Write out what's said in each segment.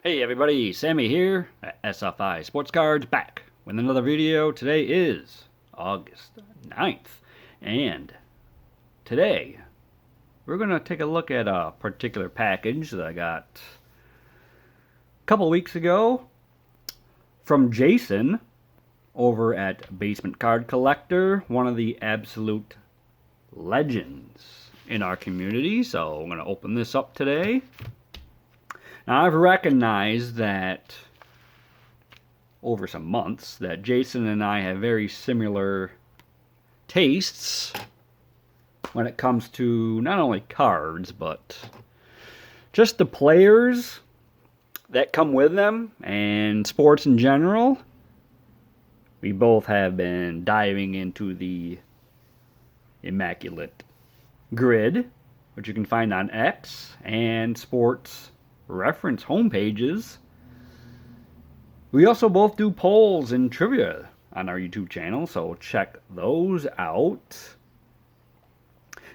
Hey everybody, Sammy here at SFI Sports Cards, back with another video. Today is August 9th, and today we're going to take a look at a particular package that I got a couple weeks ago from Jason over at Basement Card Collector, one of the absolute legends in our community. So I'm going to open this up today. Now, I've recognized that over some months that Jason and I have very similar tastes when it comes to not only cards, but just the players that come with them and sports in general. We both have been diving into the immaculate grid, which you can find on X, and sports reference homepages. We also both do polls and trivia on our YouTube channel, so check those out.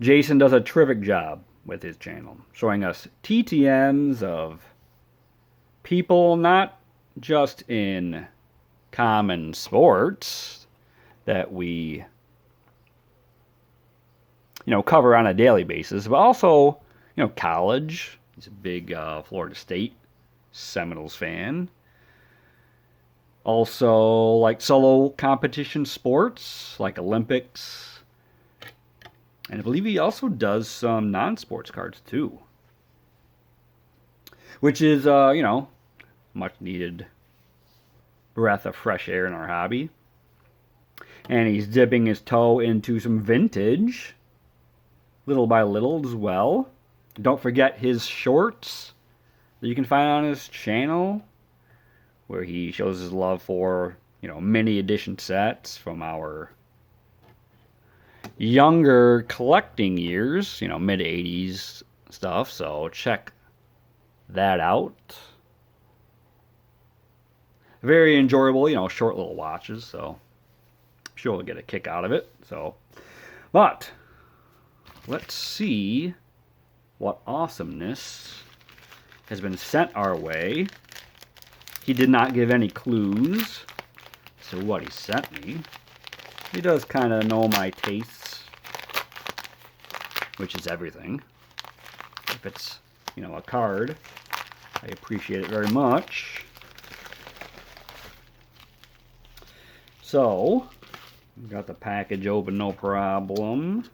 Jason does a terrific job with his channel, showing us TTMs of people not just in common sports that we cover on a daily basis, but also college. He's a big Florida State Seminoles fan. Also, like solo competition sports, like Olympics. And I believe he also does some non-sports cards too. Which is, much needed breath of fresh air in our hobby. And he's dipping his toe into some vintage, little by little as well. Don't forget his shorts that you can find on his channel, where he shows his love for, mini edition sets from our younger collecting years, mid 80s stuff. So check that out. Very enjoyable, short little watches. So I'm sure we'll get a kick out of it. But let's see what awesomeness has been sent our way. He did not give any clues to what he sent me. He does kind of know my tastes, which is everything. If it's, a card, I appreciate it very much. So, we got the package open, no problem.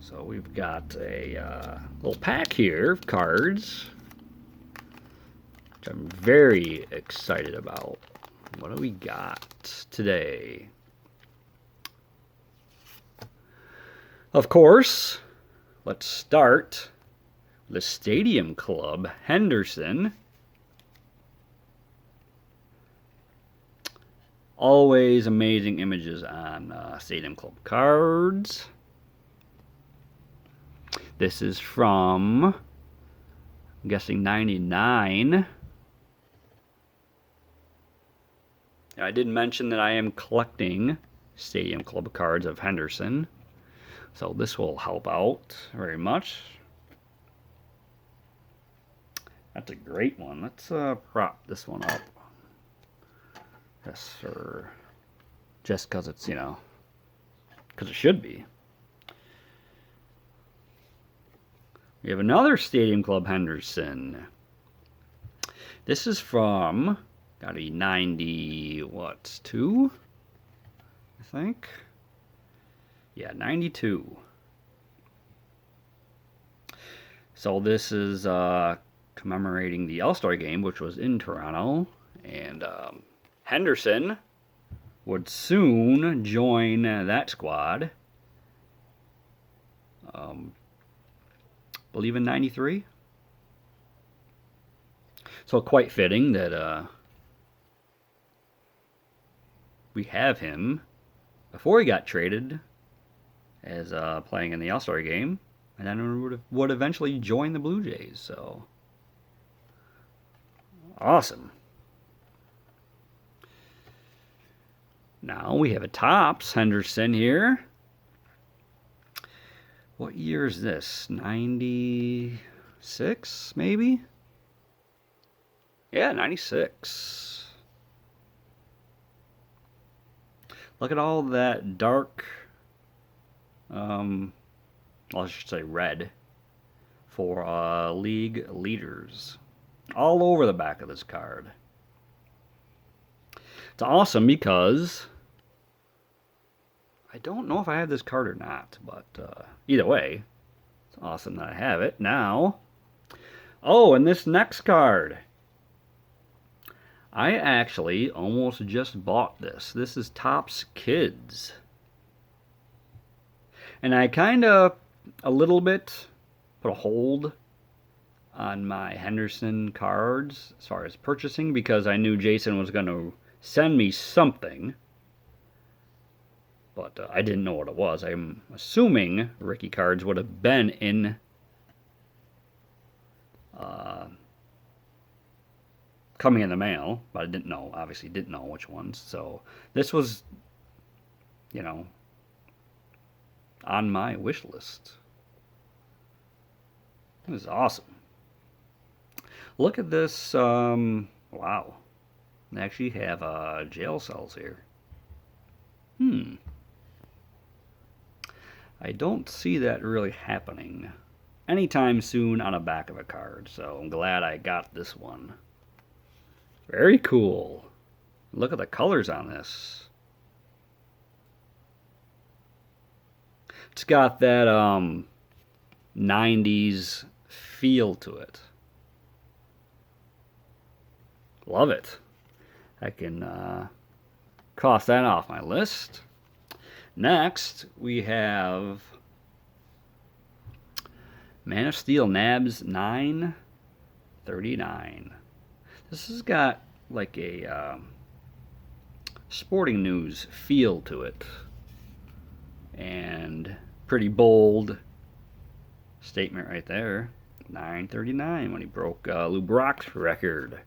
So we've got a little pack here of cards, which I'm very excited about. What do we got today? Of course, let's start with the Stadium Club Henderson. Always amazing images on Stadium Club cards. This is from, I'm guessing, 99. I did mention that I am collecting Stadium Club cards of Henderson, so this will help out very much. That's a great one. Let's prop this one up. Yes, sir. Just because it's, because it should be. We have another Stadium Club Henderson. This is from, got a 92, I think. Yeah, 92. So this is commemorating the All-Star game, which was in Toronto. And Henderson would soon join that squad. Believe in 93. So quite fitting that we have him before he got traded as playing in the All-Star game, and then would eventually join the Blue Jays. So awesome. Now we have a Topps Henderson here. What year is this? 90. 96, maybe? Yeah, 96. Look at all that dark, well, I should say red, for league leaders. All over the back of this card. It's awesome because I don't know if I have this card or not, but either way, it's awesome that I have it. Now, oh, and this next card. I actually almost just bought this. This is Topps Kids. And I kind of, a little bit, put a hold on my Henderson cards as far as purchasing because I knew Jason was going to send me something. But I didn't know what it was. I'm assuming Ricky cards would have been in coming in the mail, but I didn't know, obviously didn't know which ones. So this was, you know, on my wish list. It was awesome. Look at this, wow. They actually have jail cells here. I don't see that really happening anytime soon on the back of a card, so I'm glad I got this one. Very cool. Look at the colors on this. It's got that 90s feel to it. Love it. I can cross that off my list. Next, we have Man of Steel Nabs 939. This has got like a sporting news feel to it. And pretty bold statement right there. 939 when he broke Lou Brock's record.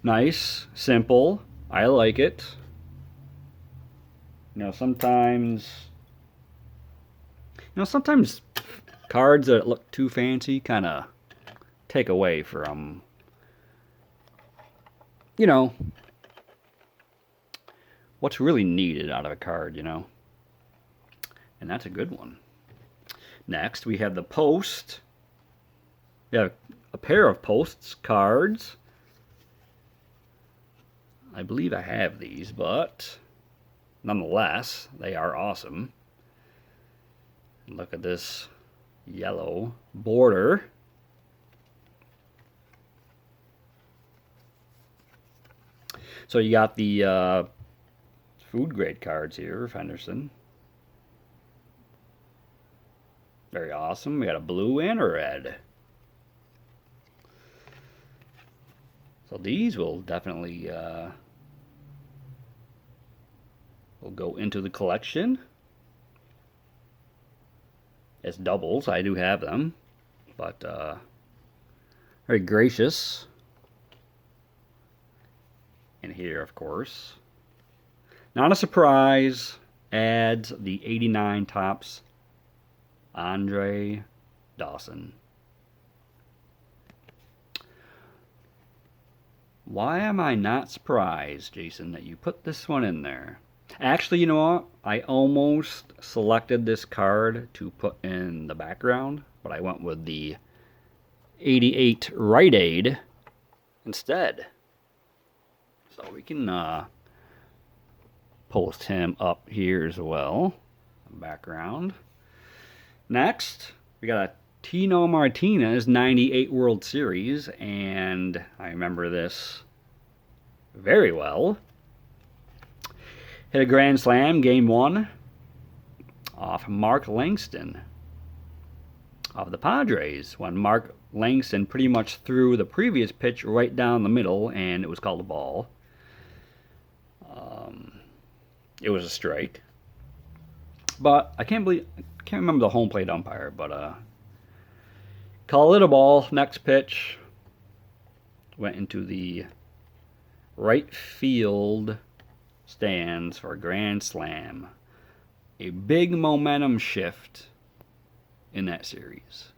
Nice, simple. I like it. Sometimes cards that look too fancy kind of take away from, what's really needed out of a card, And that's a good one. Next, we have the Post. We have a pair of Posts cards. I believe I have these, but nonetheless, they are awesome. Look at this yellow border. So you got the food grade cards here of Henderson. Very awesome. We got a blue and a red. So these will definitely will go into the collection as doubles. I do have them, but very gracious. And here, of course, not a surprise, adds the 89 Topps Andre Dawson. Why am I not surprised, Jason, that you put this one in there? Actually, you know what? I almost selected this card to put in the background, but I went with the 88 Rite Aid instead. So we can post him up here as well. Background. Next, we got a Tino Martinez 98 World Series, and I remember this very well. Hit a grand slam, game 1, off Mark Langston of the Padres, when Mark Langston pretty much threw the previous pitch right down the middle, and it was called a ball. It was a strike. But I can't remember the home plate umpire, but call it a ball. Next pitch went into the right field stands for a grand slam. a big momentum shift in that series.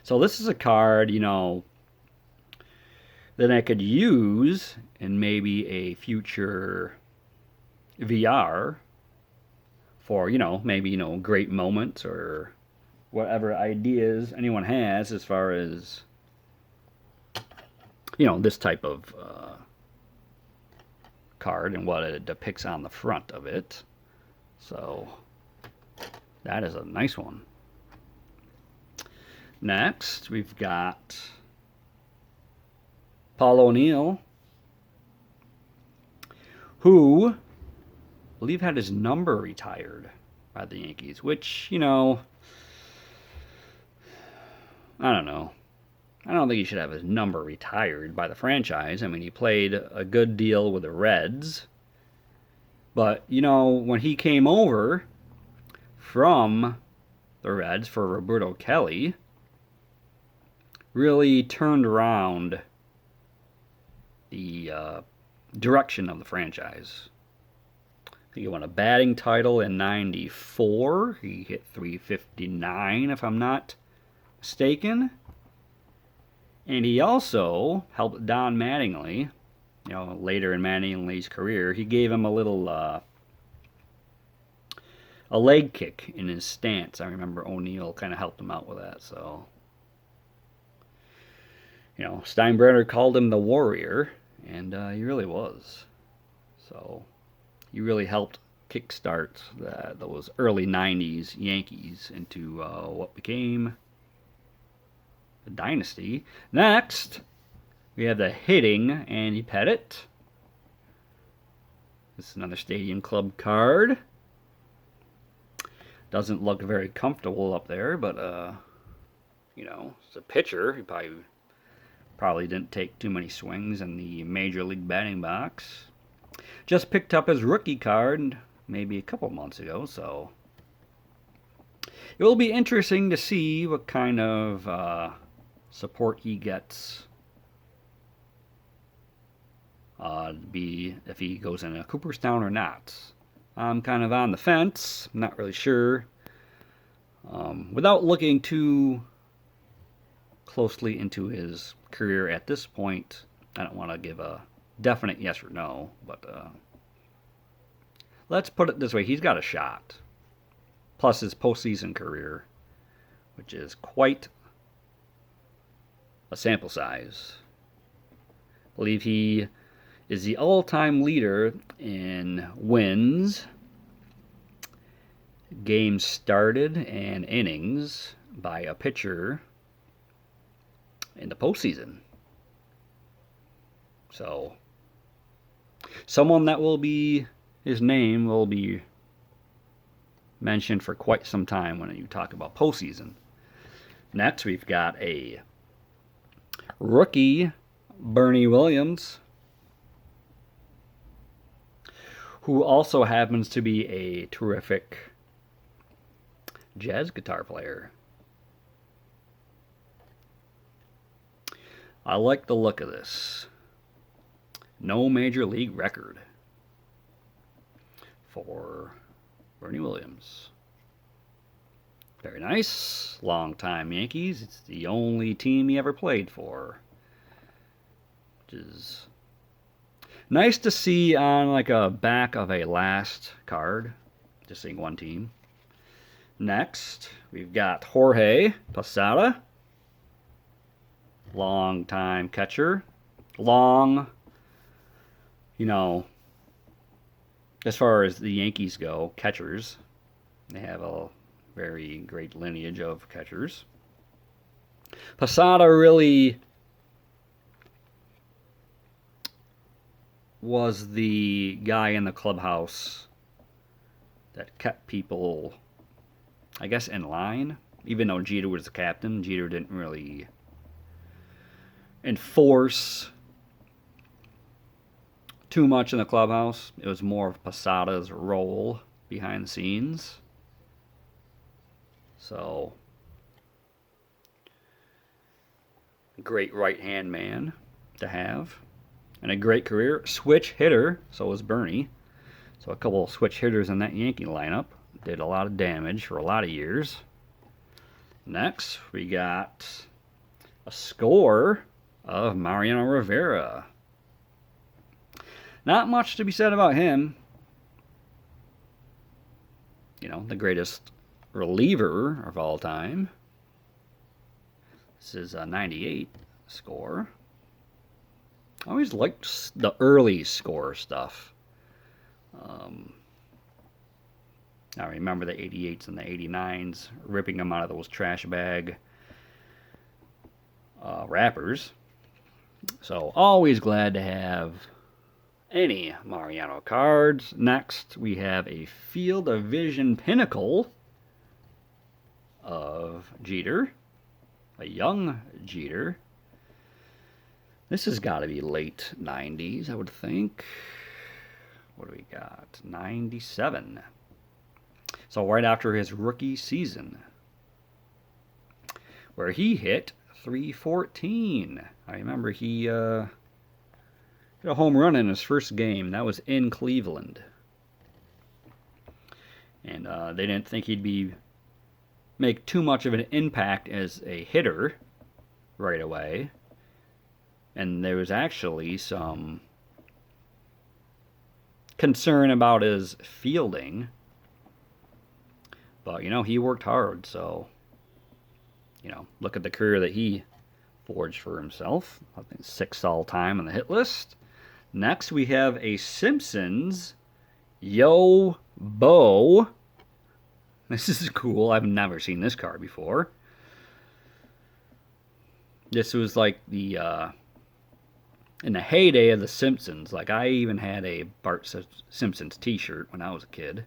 So this is a card, that I could use in maybe a future VR for, maybe, great moments or whatever ideas anyone has as far as, this type of card and what it depicts on the front of it. So that is a nice one. Next, we've got Paul O'Neill, who I believe had his number retired by the Yankees, which, I don't know. I don't think he should have his number retired by the franchise. I mean, he played a good deal with the Reds. But, when he came over from the Reds for Roberto Kelly, really turned around the direction of the franchise. I think he won a batting title in '94. He hit .359, if I'm not mistaken. And he also helped Don Mattingly, later in Mattingly's career. He gave him a little a leg kick in his stance. I remember O'Neill kind of helped him out with that. So, Steinbrenner called him the Warrior, and he really was. So he really helped kickstart those early '90s Yankees into what became a dynasty. Next, we have the hitting Andy Pettitte. This is another Stadium Club card. Doesn't look very comfortable up there, but it's a pitcher. He probably didn't take too many swings in the Major League batting box. Just picked up his rookie card maybe a couple months ago, so it will be interesting to see what kind of support he gets. If he goes in a Cooperstown or not. I'm kind of on the fence. I'm not really sure. Without looking too closely into his career at this point, I don't want to give a definite yes or no, but let's put it this way. He's got a shot. Plus his postseason career, which is quite a sample size. I believe he is the all-time leader in wins, games started, and innings by a pitcher in the postseason. So, someone that his name will be mentioned for quite some time when you talk about postseason. Next, we've got a rookie, Bernie Williams, who also happens to be a terrific jazz guitar player. I like the look of this. No major league record for Bernie Williams. Very nice. Long-time Yankees. It's the only team he ever played for, which is nice to see on like a back of a last card. Just seeing one team. Next, we've got Jorge Posada. Long-time catcher. Long, as far as the Yankees go, catchers. They have a very great lineage of catchers. Posada really was the guy in the clubhouse that kept people, I guess, in line. Even though Jeter was the captain, Jeter didn't really enforce too much in the clubhouse. It was more of Posada's role behind the scenes. So, great right-hand man to have. And a great career. Switch hitter, so was Bernie. So So a couple switch hitters in that Yankee lineup. Did a lot of damage for a lot of years. Next, we got a score of Mariano Rivera. Not much to be said about him. You know, the greatest reliever of all time. This is a 98 score. I always liked the early score stuff. I remember the 88s and the 89s, ripping them out of those trash bag wrappers. So always glad to have any Mariano cards. Next, we have a Field of Vision Pinnacle of Jeter, a young Jeter. This has got to be late 90s, I would think. What do we got? 97. So right after his rookie season, where he hit 314. I remember he hit a home run in his first game. That was in Cleveland. And they didn't think he'd make too much of an impact as a hitter right away. And there was actually some concern about his fielding. But, you know, he worked hard, so, you know, look at the career that he forged for himself. I think 6th all-time on the hit list. Next, we have a Simpsons Yo Bo. This is cool. I've never seen this card before. This was like the in the heyday of the Simpsons. Like, I even had a Bart Simpsons t-shirt when I was a kid.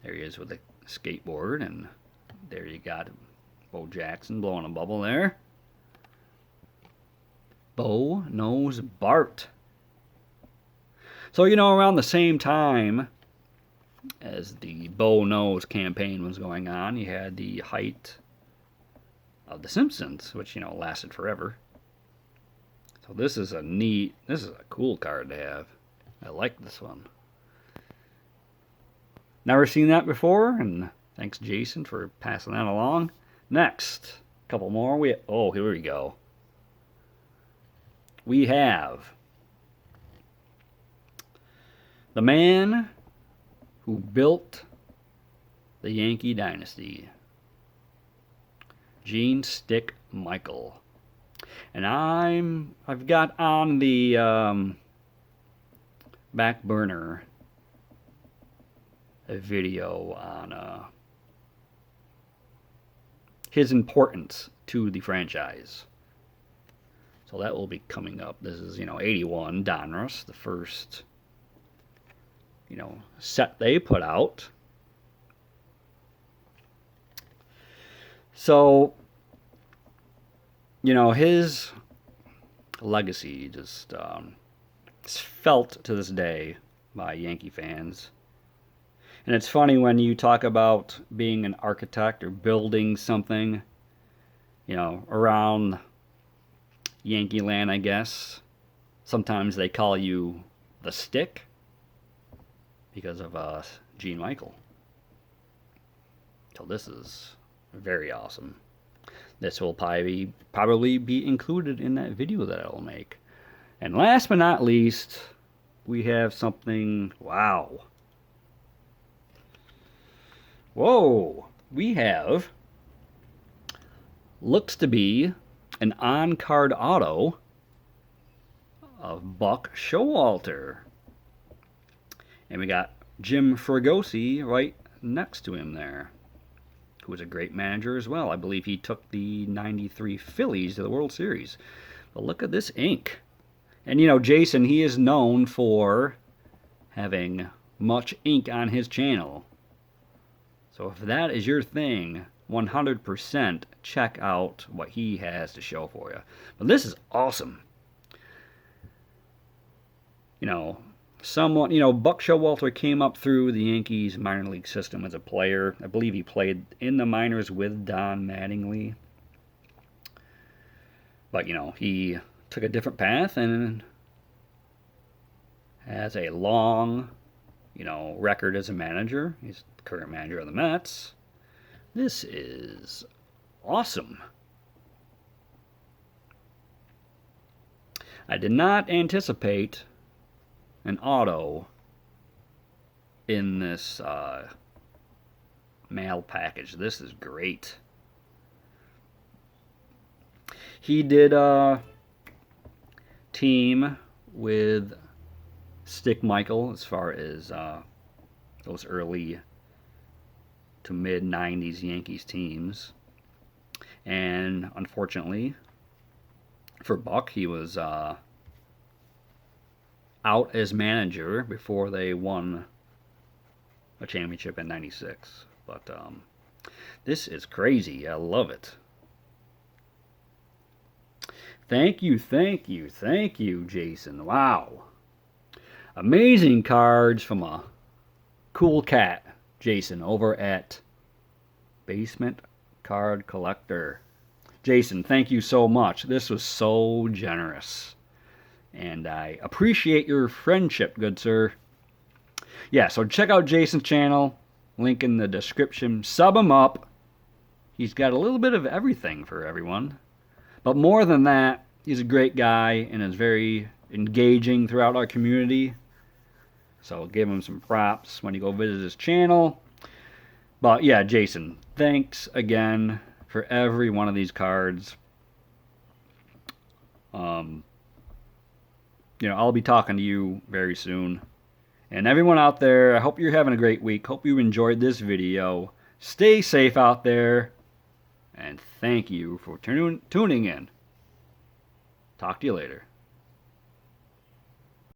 There he is with a skateboard, and there you got Bo Jackson blowing a bubble there. Bo knows Bart. So, you know, around the same time as the Bo Knows campaign was going on, you had the height of The Simpsons, which, you know, lasted forever. So this is a cool card to have. I like this one. Never seen that before, and thanks, Jason, for passing that along. Next, a couple more. Here we go. We have the man who built the Yankee dynasty, Gene Stick Michael. And I've got on the back burner a video on his importance to the franchise. So that will be coming up. This is, 81 Donruss, the first, set they put out. So, his legacy just is felt to this day by Yankee fans. And it's funny when you talk about being an architect or building something, around Yankee land, I guess. Sometimes they call you the Stick because of Gene Michael. So this is very awesome. This will probably be included in that video that I'll make. And last but not least, we have something, wow. Whoa, we have, looks to be an on-card auto of Buck Showalter. And we got Jim Fregosi right next to him there, who was a great manager as well. I believe he took the 93 Phillies to the World Series. But look at this ink. And, Jason, he is known for having much ink on his channel. So if that is your thing, 100% check out what he has to show for you. But this is awesome. Buck Showalter came up through the Yankees minor league system as a player. I believe he played in the minors with Don Mattingly. But, he took a different path and has a long record as a manager. He's the current manager of the Mets. This is awesome. I did not anticipate an auto in this mail package. This is great. He did a team with Stick Michael as far as those early to mid 90s Yankees teams. And unfortunately for Buck, he was out as manager before they won a championship in '96. But this is crazy. I love it. Thank you, Jason. Wow. Amazing cards from a cool cat, Jason, over at Basement Card Collector. Jason, thank you so much. This was so generous. And I appreciate your friendship, good sir. Yeah, so check out Jason's channel. Link in the description. Sub him up. He's got a little bit of everything for everyone. But more than that, he's a great guy and is very engaging throughout our community. So give him some props when you go visit his channel. But yeah, Jason, thanks again for every one of these cards. I'll be talking to you very soon. And everyone out there, I hope you're having a great week. Hope you enjoyed this video. Stay safe out there. And thank you for tuning in. Talk to you later.